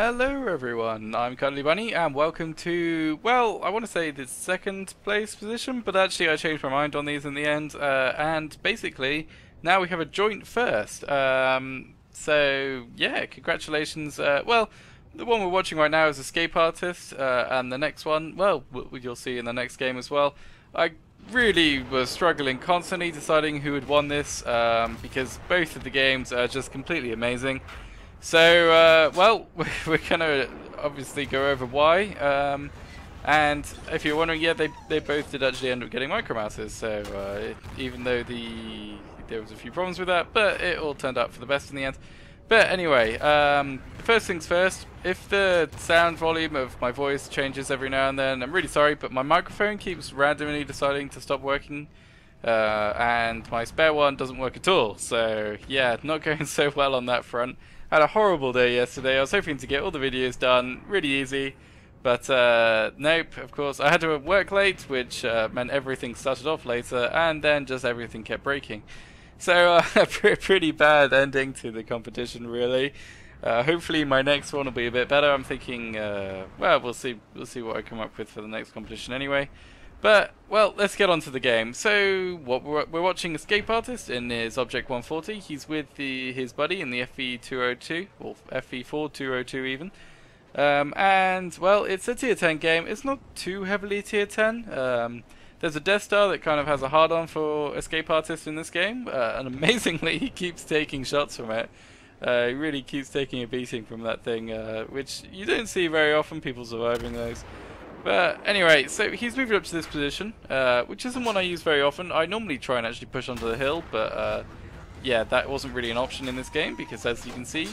Hello everyone, I'm Cuddly Bunny and welcome to, well, I want to say the second place position, but actually I changed my mind on these in the end, and basically now we have a joint first. So yeah, congratulations. Well, the one we're watching right now is EscapeArtist, and the next one, well, you'll see in the next game as well. I really was struggling constantly deciding who had won this, because both of the games are just completely amazing. So, well, we're going to obviously go over why, and if you're wondering, yeah, they both did actually end up getting Micro Mouses, so even though there was a few problems with that, but it all turned out for the best in the end. But anyway, first things first, if the sound volume of my voice changes every now and then, I'm really sorry, but my microphone keeps randomly deciding to stop working, and my spare one doesn't work at all, so yeah, not going so well on that front. I had a horrible day yesterday. I was hoping to get all the videos done really easy, but nope, of course. I had to work late, which meant everything started off later, and then just everything kept breaking. So a pretty bad ending to the competition, really. Hopefully my next one will be a bit better. I'm thinking, well, we'll see what I come up with for the next competition anyway. But, well, let's get on to the game. So, we're watching EscapeArtist in his Object 140. He's with his buddy in the FE202, or FE4202 even. And, well, it's a tier 10 game. It's not too heavily tier 10. There's a Death Star that kind of has a hard-on for EscapeArtist in this game. And amazingly, he keeps taking shots from it. He really keeps taking a beating from that thing, which you don't see very often, people surviving those. But anyway, so he's moved up to this position, which isn't one I use very often. I normally try and actually push onto the hill, but yeah, that wasn't really an option in this game because, as you can see,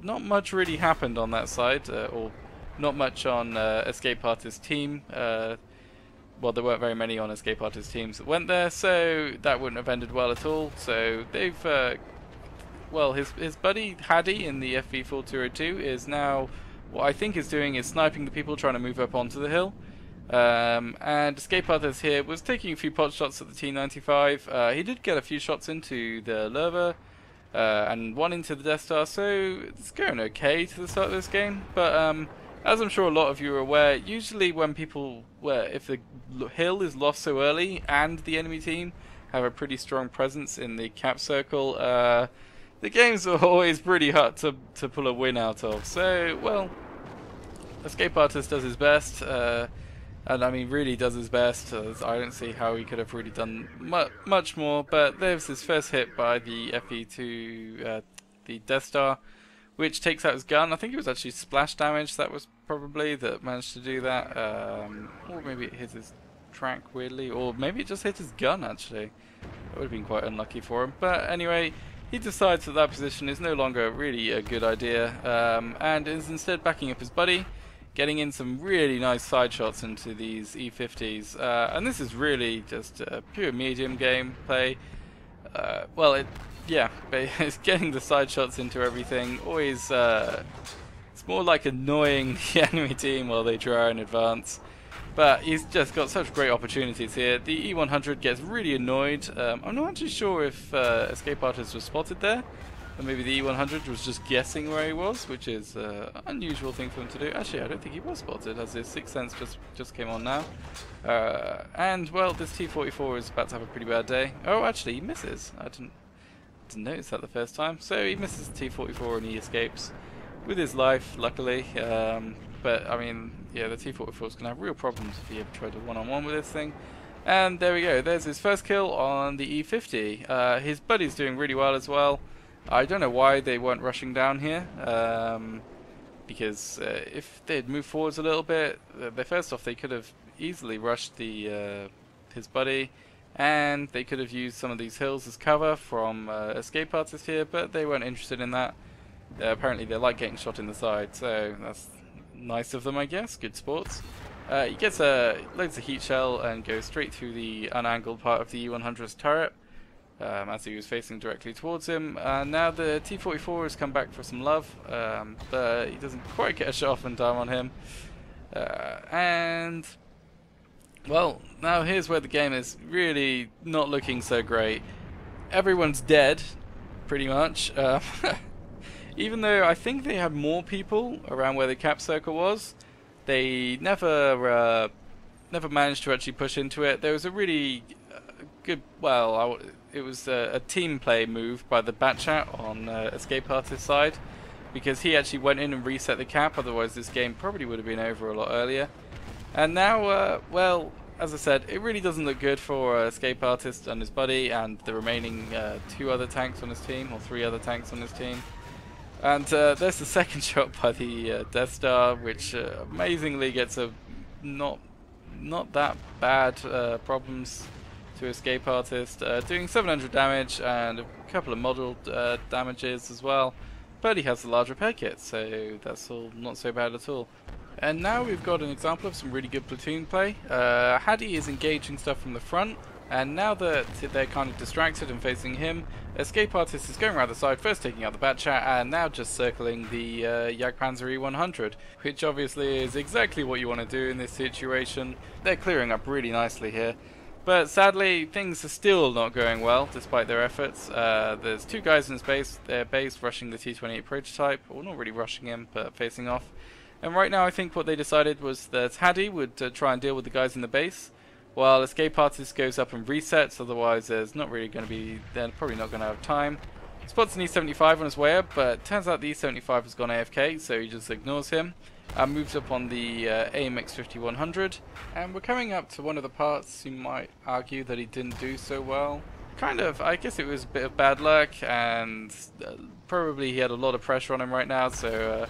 not much really happened on that side, or not much on EscapeArtist team. Well, there weren't very many on EscapeArtist teams that went there, so that wouldn't have ended well at all. So they've, well, his buddy Haddy in the FV4202 is now, what I think is doing is sniping the people trying to move up onto the hill. And EscapeArtist here was taking a few pot shots at the T95. He did get a few shots into the Lurver, and one into the Death Star, so it's going okay to the start of this game. But as I'm sure a lot of you are aware, usually when if the hill is lost so early and the enemy team have a pretty strong presence in the cap circle, the games are always pretty hard to pull a win out of. So, well, EscapeArtist does his best, and I mean really does his best. I don't see how he could have really done much more, but there's his first hit by the FE2, the Death Star, which takes out his gun. I think it was actually splash damage that managed to do that, or maybe it hit his track weirdly, or maybe it just hit his gun actually. That would have been quite unlucky for him, but anyway, he decides that position is no longer really a good idea, and is instead backing up his buddy, getting in some really nice side shots into these E50s, and this is really just a pure medium gameplay. Well, yeah, it's getting the side shots into everything. Always, it's more like annoying the enemy team while they try and advance. But he's just got such great opportunities here. The E100 gets really annoyed. I'm not actually sure if EscapeArtist was spotted there, or maybe the E100 was just guessing where he was, which is an unusual thing for him to do. Actually, I don't think he was spotted, as his Sixth Sense just came on now. And, well, this T-44 is about to have a pretty bad day. Oh, actually, he misses. I didn't notice that the first time. So he misses the T-44 and he escapes with his life, luckily. But, I mean, yeah, the T-44 is going to have real problems if he ever tried to one-on-one with this thing. And there we go. There's his first kill on the E50. His buddy's doing really well as well. I don't know why they weren't rushing down here. Because if they'd moved forwards a little bit, first off, they could have easily rushed his buddy. And they could have used some of these hills as cover from EscapeArtist here, but they weren't interested in that. Apparently they like getting shot in the side, so that's nice of them, I guess. Good sports. He gets loads of heat shell and goes straight through the unangled part of the E100's turret, as he was facing directly towards him. Now the T-44 has come back for some love, but he doesn't quite get a shot off in time on him. And, well, now here's where the game is really not looking so great. Everyone's dead, pretty much. even though I think they had more people around where the cap circle was, they never managed to actually push into it. There was a really good, well, it was a team play move by the Batchat on Escape Artist's side, because he actually went in and reset the cap, otherwise this game probably would have been over a lot earlier. And now, well, as I said, it really doesn't look good for Escape Artist and his buddy and the remaining 2 other tanks on his team, or 3 other tanks on his team. And there's the second shot by the Death Star, which amazingly gets a not that bad problems to Escape Artist, doing 700 damage and a couple of model damages as well. But he has the large repair kit, so that's all not so bad at all. And now we've got an example of some really good platoon play. Haddy is engaging stuff from the front, and now that they're kind of distracted and facing him, Escape Artist is going around the side, first taking out the Batchat, and now just circling the Jagdpanzer E100, which obviously is exactly what you want to do in this situation. They're clearing up really nicely here. But sadly, things are still not going well, despite their efforts. There's 2 guys in their base rushing the T-28 prototype, or not really rushing him, but facing off. And right now I think what they decided was that Haddy would try and deal with the guys in the base, while Escape Artist goes up and resets, otherwise there's not really going to be, they're probably not going to have time. Spots an E75 on his way up, but turns out the E75 has gone AFK, so he just ignores him. And moves up on the AMX 5100, and we're coming up to one of the parts you might argue that he didn't do so well. Kind of, I guess it was a bit of bad luck, and probably he had a lot of pressure on him right now, so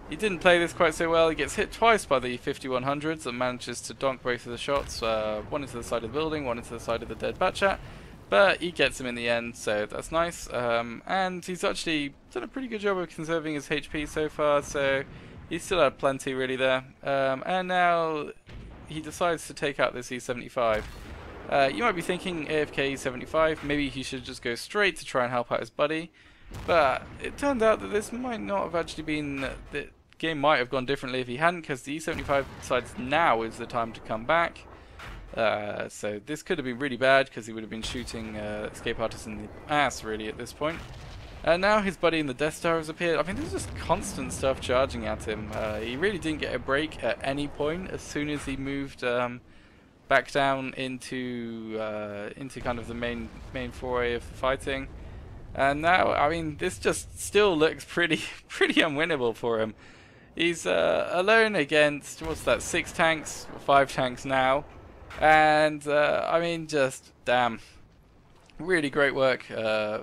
he didn't play this quite so well. He gets hit twice by the 5100s and manages to donk both of the shots, one into the side of the building, one into the side of the dead Batchat. But he gets him in the end, so that's nice. And he's actually done a pretty good job of conserving his HP so far, so he still had plenty really there. And now he decides to take out this E75. You might be thinking AFK E75, maybe he should just go straight to try and help out his buddy. But it turned out that this might not have actually been, the game might have gone differently if he hadn't, because the E75 decides now is the time to come back. So this could have been really bad, because he would have been shooting Escape Artist in the ass really at this point. And now his buddy in the Death Star has appeared. I mean, there's just constant stuff charging at him. He really didn't get a break at any point as soon as he moved back down into kind of the main foray of fighting. And now, I mean, this just still looks pretty unwinnable for him. He's alone against, what's that, 6 tanks, or 5 tanks now. And, I mean, just, damn. Really great work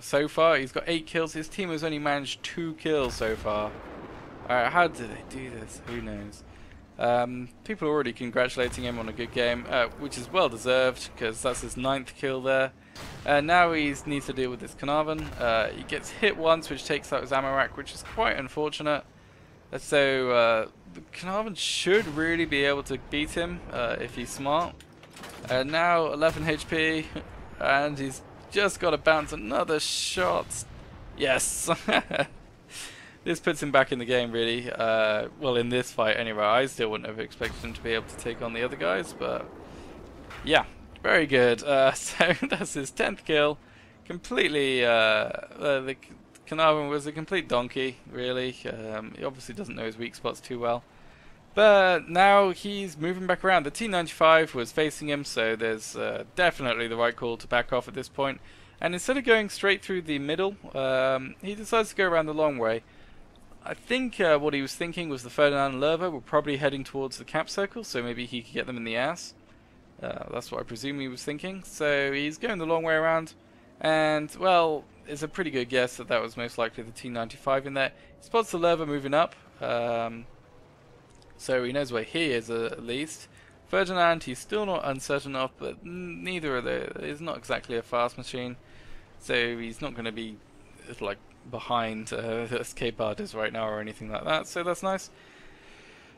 so far. He's got 8 kills. His team has only managed 2 kills so far. How did they do this? Who knows? People are already congratulating him on a good game, which is well deserved, because that's his 9th kill there. Now he needs to deal with this Carnarvon. He gets hit once, which takes out his ammo rack, which is quite unfortunate. So the Carnarvon should really be able to beat him if he's smart. Now 11 HP, and he's just got to bounce another shot. Yes! This puts him back in the game, really. Well, in this fight anyway. I still wouldn't have expected him to be able to take on the other guys, but yeah, very good. So that's his 10th kill. Completely, the Carnarvon was a complete donkey, really. He obviously doesn't know his weak spots too well. But now he's moving back around. The T-95 was facing him, so there's definitely the right call to back off at this point. And instead of going straight through the middle, he decides to go around the long way. I think what he was thinking was the Ferdinand and Lerva were probably heading towards the cap circle, so maybe he could get them in the ass. That's what I presume he was thinking. So he's going the long way around, and, well, it's a pretty good guess that that was most likely the T-95 in there. He spots the Lerva moving up. So he knows where he is at least. Ferdinand, he's still not uncertain of, but neither of them is not exactly a fast machine, so he's not going to be like behind the Escape Artist right now or anything like that. So that's nice.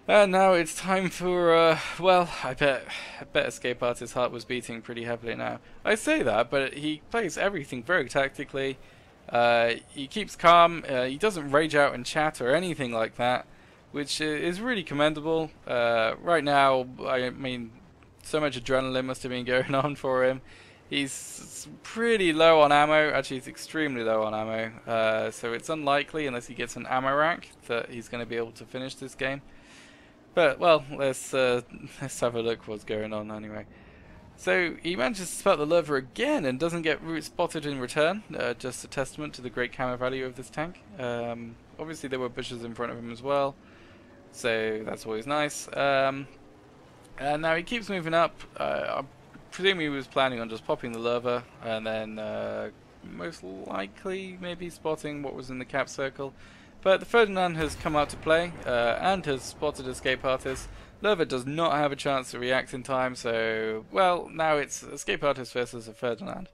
And now it's time for well, I bet Escape Artist's heart was beating pretty heavily now. I say that, but he plays everything very tactically. He keeps calm. He doesn't rage out in chat or anything like that, which is really commendable. Right now, I mean, so much adrenaline must have been going on for him. He's pretty low on ammo. Actually, he's extremely low on ammo. So it's unlikely, unless he gets an ammo rack, that he's going to be able to finish this game. But well, let's have a look what's going on anyway. So he manages to spot the lurver again and doesn't get spotted in return. Just a testament to the great camo value of this tank. Obviously there were bushes in front of him as well, so that's always nice. And now he keeps moving up. I presume he was planning on just popping the lurver and then most likely maybe spotting what was in the cap circle. But the Ferdinand has come out to play and has spotted EscapeArtist. Lurver does not have a chance to react in time, so, well, now it's EscapeArtist versus a Ferdinand.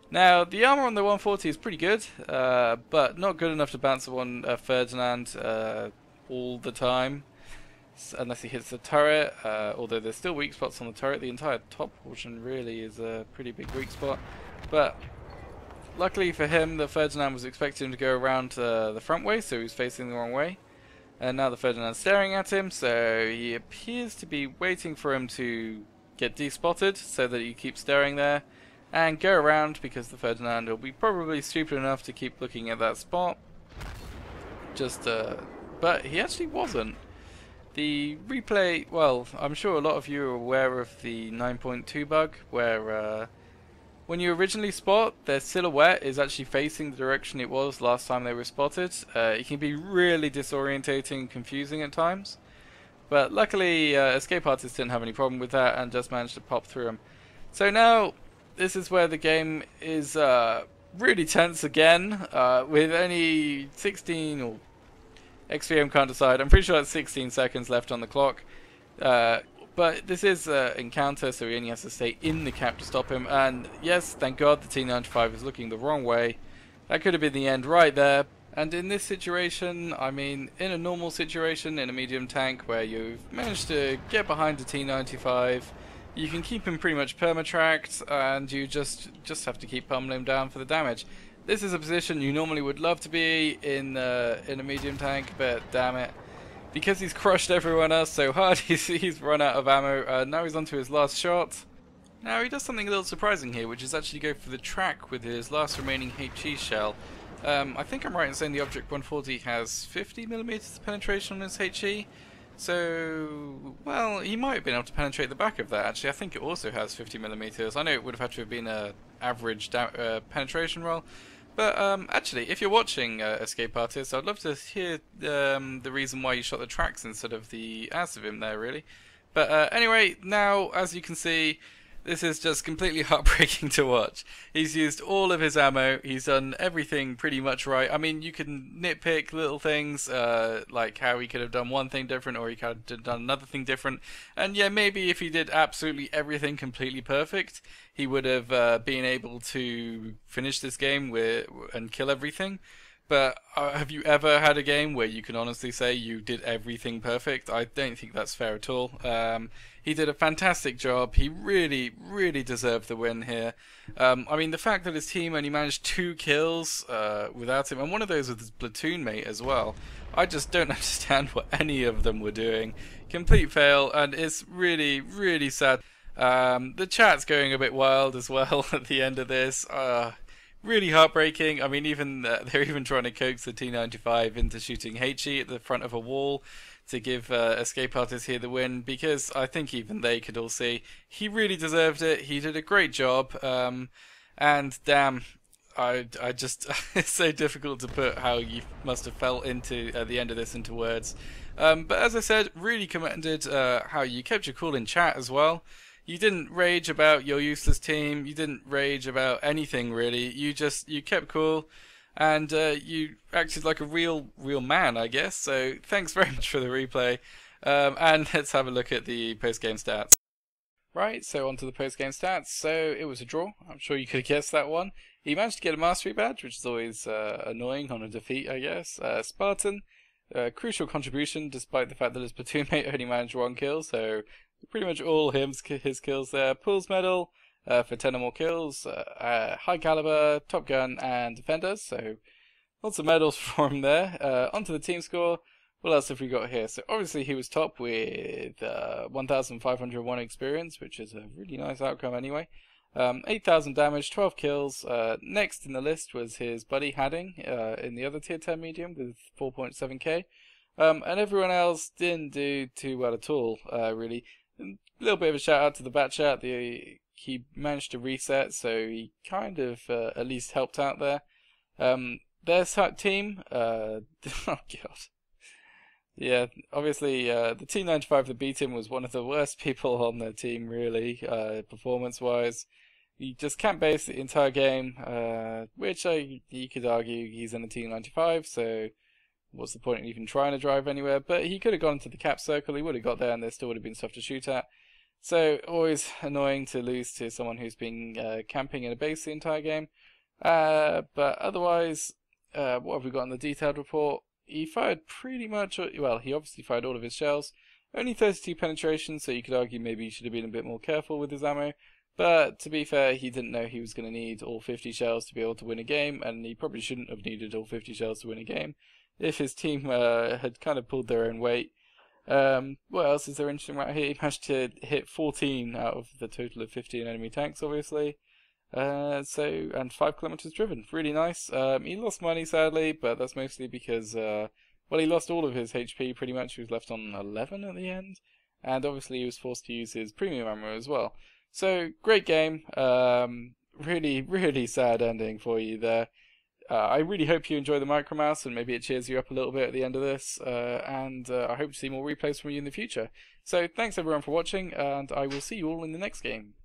Now, the armor on the 140 is pretty good, but not good enough to bounce a Ferdinand all the time, unless he hits the turret, although there's still weak spots on the turret. The entire top portion really is a pretty big weak spot, but luckily for him, the Ferdinand was expecting him to go around the front way, so he was facing the wrong way. And now the Ferdinand's staring at him, so he appears to be waiting for him to get despotted, so that he keeps staring there, and go around, because the Ferdinand will be probably stupid enough to keep looking at that spot. But he actually wasn't. The replay, well, I'm sure a lot of you are aware of the 9.2 bug, where when you originally spot, their silhouette is actually facing the direction it was last time they were spotted. It can be really disorientating and confusing at times. But luckily, EscapeArtist didn't have any problem with that and just managed to pop through him. So now, this is where the game is really tense again, with only 16, or XVM can't decide, I'm pretty sure that's 16 seconds left on the clock. But this is an encounter, so he only has to stay in the cap to stop him. And yes, thank God the T95 is looking the wrong way. That could have been the end right there. And in this situation, I mean, in a normal situation, in a medium tank where you've managed to get behind the T95, you can keep him pretty much perma-tracked, and you just have to keep pummeling him down for the damage. This is a position you normally would love to be in a medium tank, but damn it. Because he's crushed everyone else so hard, he's run out of ammo. Now he's on to his last shot. Now he does something a little surprising here, which is actually go for the track with his last remaining HE shell. I think I'm right in saying the Object 140 has 50mm penetration on his HE. So, well, he might have been able to penetrate the back of that. Actually, I think it also has 50mm. I know it would have had to have been an average penetration roll. But actually, if you're watching EscapeArtist, I'd love to hear the reason why you shot the tracks instead of the ass of him there, really. But anyway, now, as you can see, this is just completely heartbreaking to watch. He's used all of his ammo, he's done everything pretty much right. I mean, you can nitpick little things, like how he could have done one thing different, or he could have done another thing different. And yeah, maybe if he did absolutely everything completely perfect, he would have been able to finish this game and kill everything. But have you ever had a game where you can honestly say you did everything perfect? I don't think that's fair at all. He did a fantastic job. He really, really deserved the win here. I mean, the fact that his team only managed 2 kills without him, and one of those with his platoon mate as well, I just don't understand what any of them were doing. Complete fail, and it's really, really sad. The chat's going a bit wild as well at the end of this. Really heartbreaking. I mean, even they're even trying to coax the T95 into shooting HE at the front of a wall to give EscapeArtist here the win, because I think even they could all see he really deserved it. He did a great job, and damn, I just it's so difficult to put how you must have felt into at the end of this into words. But as I said, really commended how you kept your cool in chat as well. You didn't rage about your useless team. You didn't rage about anything really. You kept cool, and you acted like a real man, I guess. So thanks very much for the replay. And let's have a look at the post-game stats. Right, so on to the post-game stats. So it was a draw. I'm sure you could have guessed that one. He managed to get a mastery badge, which is always annoying on a defeat, I guess. Spartan, crucial contribution, despite the fact that his platoon mate only managed 1 kill. So pretty much all his kills there. Pools medal for 10 or more kills. High caliber, top gun, and defenders. So lots of medals for him there. Onto the team score. What else have we got here? So obviously he was top with 1,501 experience, which is a really nice outcome anyway. 8,000 damage, 12 kills. Next in the list was his buddy Hadding in the other tier 10 medium with 4.7k. And everyone else didn't do too well at all, really. A little bit of a shout out to the bat chat. He managed to reset, so he kind of at least helped out there. Their team, oh god. Yeah, obviously the T95 that beat him was one of the worst people on their team, really, performance-wise. He just can't base the entire game, which you could argue he's in a T95, so what's the point in even trying to drive anywhere? But he could have gone to the cap circle, he would have got there, and there still would have been stuff to shoot at. So, always annoying to lose to someone who's been camping in a base the entire game. But otherwise, what have we got in the detailed report? He fired pretty much, well, he obviously fired all of his shells. Only 32 penetration, so you could argue maybe he should have been a bit more careful with his ammo. But to be fair, he didn't know he was going to need all 50 shells to be able to win a game, and he probably shouldn't have needed all 50 shells to win a game if his team had kind of pulled their own weight. What else is there interesting right here? He managed to hit 14 out of the total of 15 enemy tanks, obviously. And 5 kilometers driven. Really nice. He lost money, sadly, but that's mostly because, well, he lost all of his HP pretty much. He was left on 11 at the end. And obviously he was forced to use his premium ammo as well. So, great game. Really, really sad ending for you there. I really hope you enjoy the Micro Mouse and maybe it cheers you up a little bit at the end of this. And I hope to see more replays from you in the future. So, thanks everyone for watching, and I will see you all in the next game.